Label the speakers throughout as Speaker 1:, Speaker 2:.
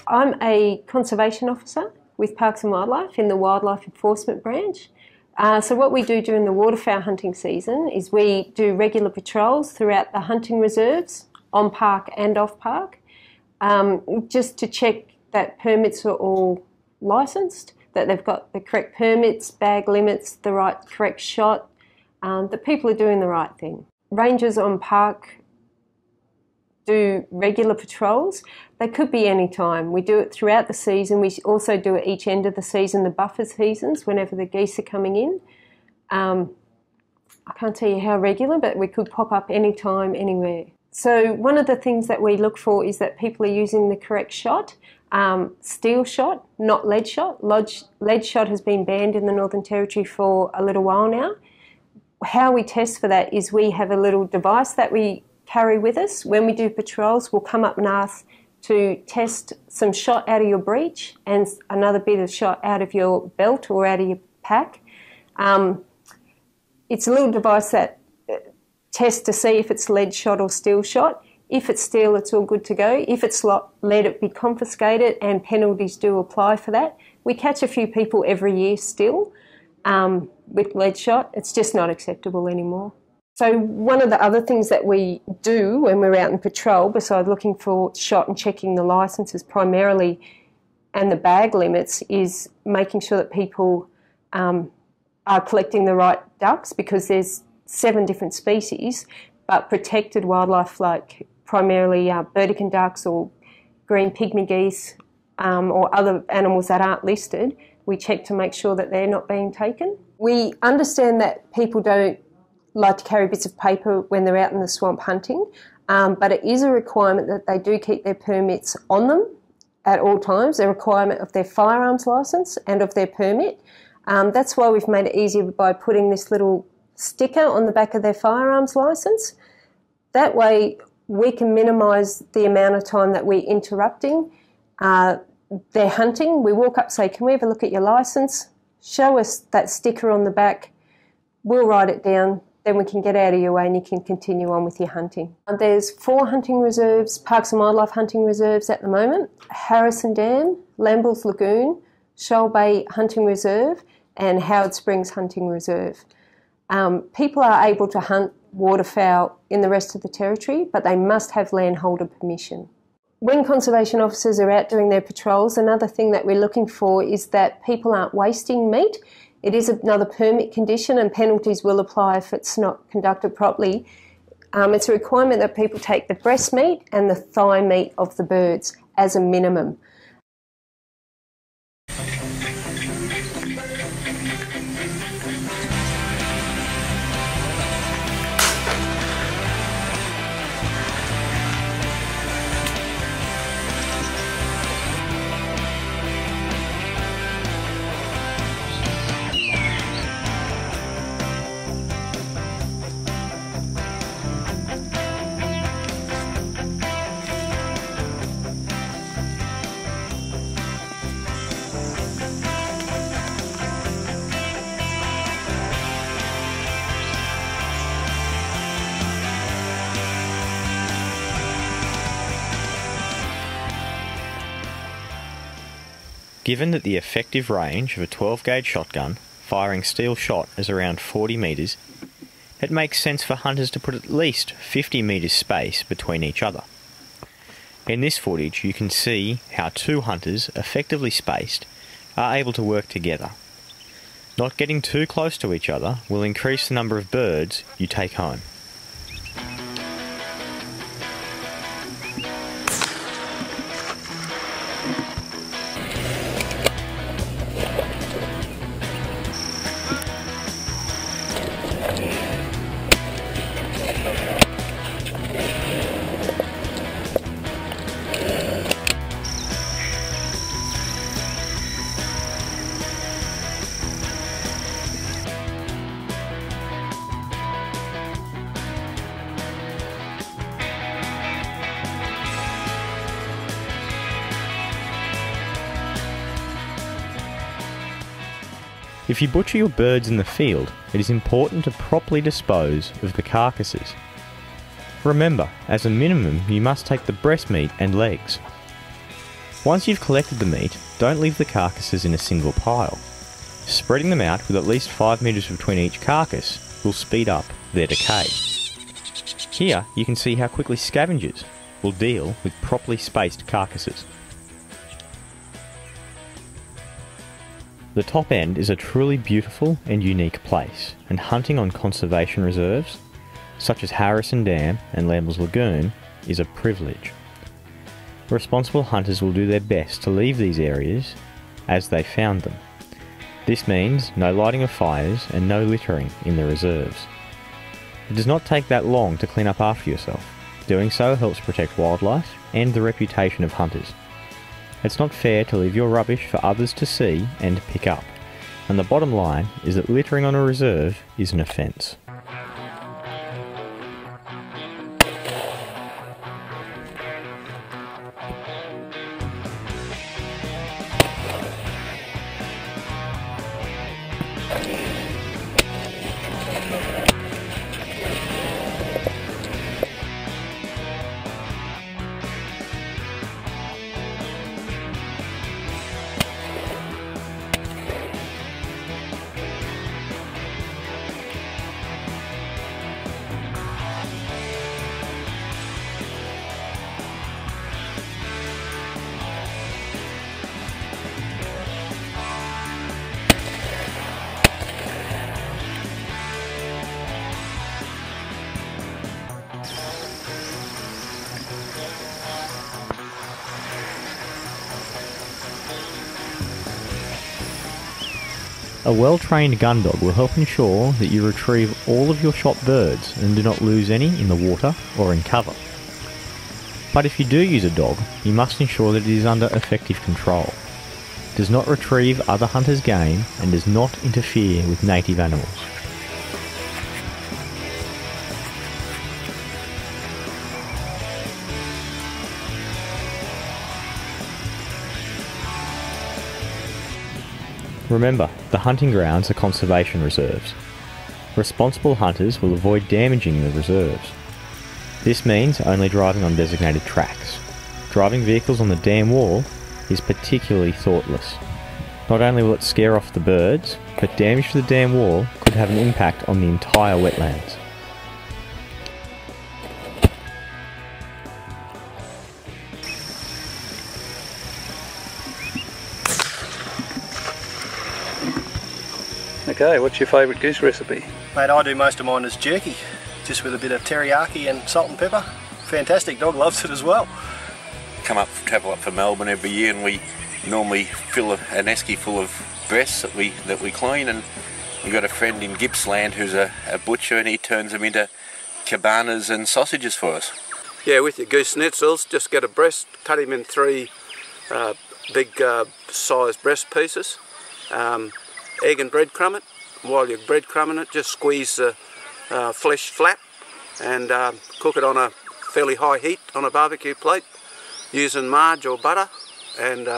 Speaker 1: I'm a conservation officer with Parks and Wildlife in the Wildlife Enforcement branch. So what we do during the waterfowl hunting season is we do regular patrols throughout the hunting reserves, on park and off park, just to check that permits are all licensed, that they've got the correct permits, bag limits, the right correct shot, that people are doing the right thing. Rangers on park do regular patrols. They could be any time. We do it throughout the season. We also do it each end of the season, the buffer seasons, whenever the geese are coming in. I can't tell you how regular, but we could pop up anytime, anywhere. So one of the things that we look for is that people are using the correct shot. Steel shot, not lead shot. Lead shot has been banned in the Northern Territory for a little while now. How we test for that is we have a little device that we carry with us. When we do patrols, we'll come up and ask to test some shot out of your breech and another bit of shot out of your belt or out of your pack. It's a little device that tests to see if it's lead shot or steel shot. If it's steel, it's all good to go. If it's lead, it be confiscated and penalties do apply for that. We catch a few people every year still with lead shot. It's just not acceptable anymore. So one of the other things that we do when we're out in patrol, besides looking for shot and checking the licences primarily and the bag limits, is making sure that people are collecting the right ducks, because there's 7 different species, but protected wildlife like primarily Burdekin ducks or green pygmy geese or other animals that aren't listed, we check to make sure that they're not being taken. We understand that people don't like to carry bits of paper when they're out in the swamp hunting, but it is a requirement that they do keep their permits on them at all times, a requirement of their firearms licence and of their permit. That's why we've made it easier by putting this little sticker on the back of their firearms licence. That way we can minimise the amount of time that we're interrupting their hunting. We walk up, say, can we have a look at your licence? Show us that sticker on the back. We'll write it down. Then we can get out of your way and you can continue on with your hunting. There's 4 hunting reserves, Parks and Wildlife hunting reserves at the moment: Harrison Dam, Lambles Lagoon, Shoal Bay Hunting Reserve and Howard Springs Hunting Reserve. People are able to hunt waterfowl in the rest of the territory, but they must have landholder permission. When conservation officers are out doing their patrols, another thing that we're looking for is that people aren't wasting meat. It is another permit condition and penalties will apply if it's not conducted properly. It's a requirement that people take the breast meat and the thigh meat of the birds as a minimum.
Speaker 2: Given that the effective range of a 12-gauge shotgun, firing steel shot, is around 40 metres, it makes sense for hunters to put at least 50 metres space between each other. In this footage you can see how 2 hunters, effectively spaced, are able to work together. Not getting too close to each other will increase the number of birds you take home. If you butcher your birds in the field, it is important to properly dispose of the carcasses. Remember, as a minimum, you must take the breast meat and legs. Once you've collected the meat, don't leave the carcasses in a single pile. Spreading them out with at least 5 metres between each carcass will speed up their decay. Here you can see how quickly scavengers will deal with properly spaced carcasses. The top end is a truly beautiful and unique place, and hunting on conservation reserves, such as Harrison Dam and Lambles Lagoon, is a privilege. Responsible hunters will do their best to leave these areas as they found them. This means no lighting of fires and no littering in the reserves. It does not take that long to clean up after yourself. Doing so helps protect wildlife and the reputation of hunters. It's not fair to leave your rubbish for others to see and pick up, and the bottom line is that littering on a reserve is an offence. A well-trained gun dog will help ensure that you retrieve all of your shot birds and do not lose any in the water or in cover. But if you do use a dog, you must ensure that it is under effective control, does not retrieve other hunters' game, and does not interfere with native animals. Remember, the hunting grounds are conservation reserves. Responsible hunters will avoid damaging the reserves. This means only driving on designated tracks. Driving vehicles on the dam wall is particularly thoughtless. Not only will it scare off the birds, but damage to the dam wall could have an impact on the entire wetlands.
Speaker 3: Okay, what's your favourite goose recipe?
Speaker 4: Mate, I do most of mine as jerky, just with a bit of teriyaki and salt and pepper. Fantastic, dog loves it as well.
Speaker 5: Travel up from Melbourne every year, and we normally fill an esky full of breasts that we clean, and we've got a friend in Gippsland who's a butcher, and he turns them into cabanas and sausages for us.
Speaker 3: Yeah, with your goose schnitzels, just get a breast, cut him in 3 big sized breast pieces. Egg and breadcrumb it. While you're breadcrumbing it, just squeeze the flesh flat and cook it on a fairly high heat on a barbecue plate using marge or butter, and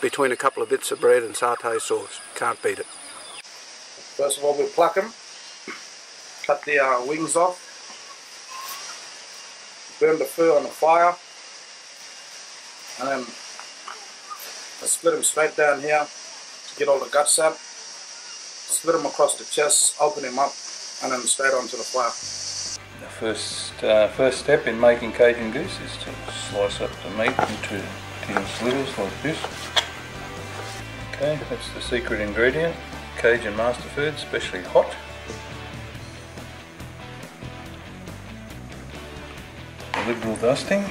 Speaker 3: between a couple of bits of bread and satay sauce. Can't beat it.
Speaker 6: First of all, we pluck them, cut the wings off, burn the fur on the fire, and then split them straight down here to get all the guts out. Split them across the chest, open them up, and then straight onto the fire.
Speaker 3: The first step in making Cajun goose is to slice up the meat into thin slivers like this. Okay, that's the secret ingredient. Cajun master food, especially hot. A liberal dusting.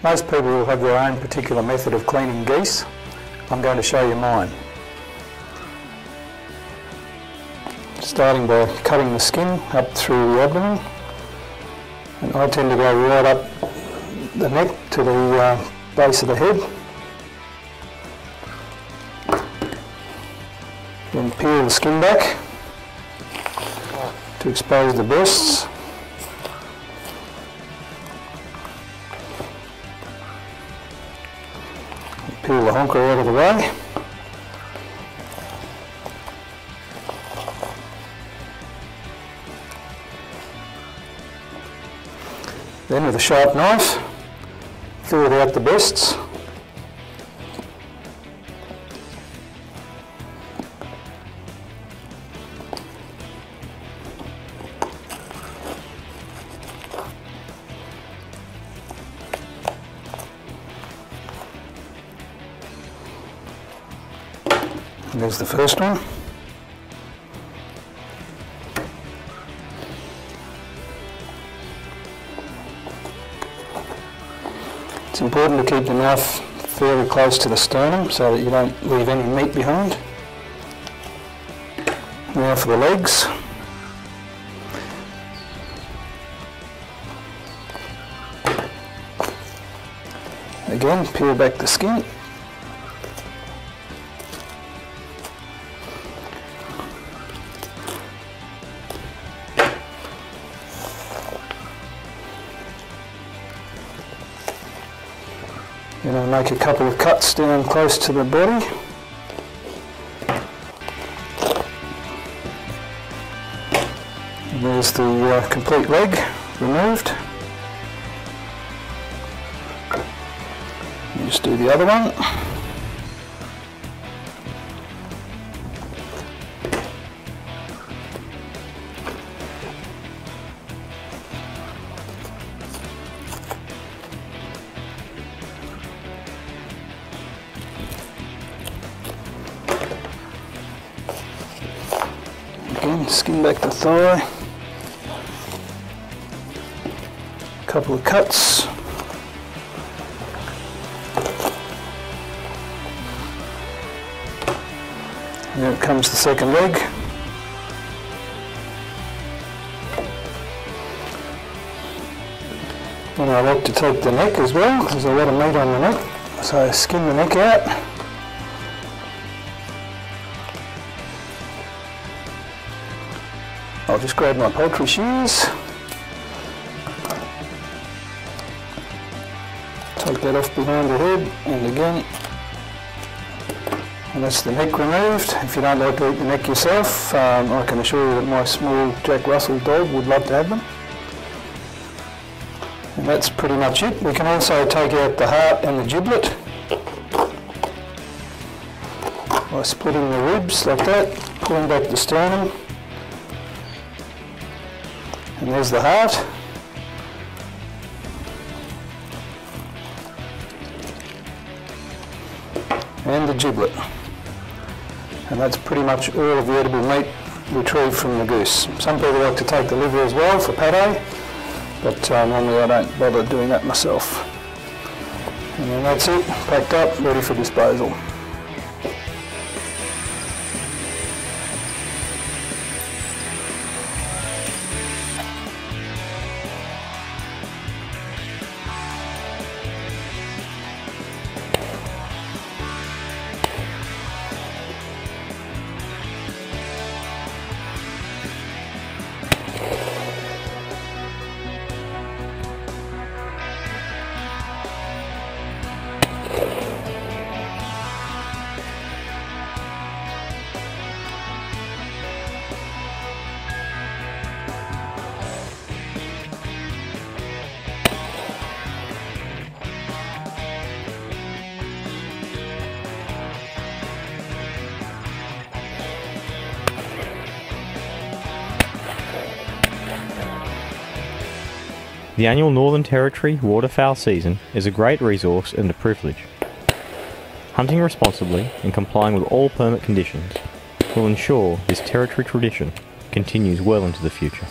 Speaker 7: Most people will have their own particular method of cleaning geese. I'm going to show you mine. Starting by cutting the skin up through the abdomen, and I tend to go right up the neck to the base of the head. Then peel the skin back to expose the breasts, the honker out of the way. Then with a sharp knife, fillet out the breasts. And there's the first one. It's important to keep the knife fairly close to the sternum so that you don't leave any meat behind. Now for the legs. Again, peel back the skin. Then I'll make a couple of cuts down close to the body. And there's the complete leg removed. And just do the other one. Again, skin back the thigh, couple of cuts, here comes the second leg. And I like to take the neck as well, there's a lot of meat on the neck, so skin the neck out. I'll just grab my poultry shears, take that off behind the head, and again, and that's the neck removed. If you don't like to eat the neck yourself, I can assure you that my small Jack Russell dog would love to have them. And that's pretty much it. We can also take out the heart and the giblet by splitting the ribs like that, pulling back the sternum. And there's the heart. And the giblet. And that's pretty much all of the edible meat retrieved from the goose. Some people like to take the liver as well for pate, but normally I don't bother doing that myself. And then that's it, packed up, ready for disposal.
Speaker 2: The annual Northern Territory waterfowl season is a great resource and a privilege. Hunting responsibly and complying with all permit conditions will ensure this territory tradition continues well into the future.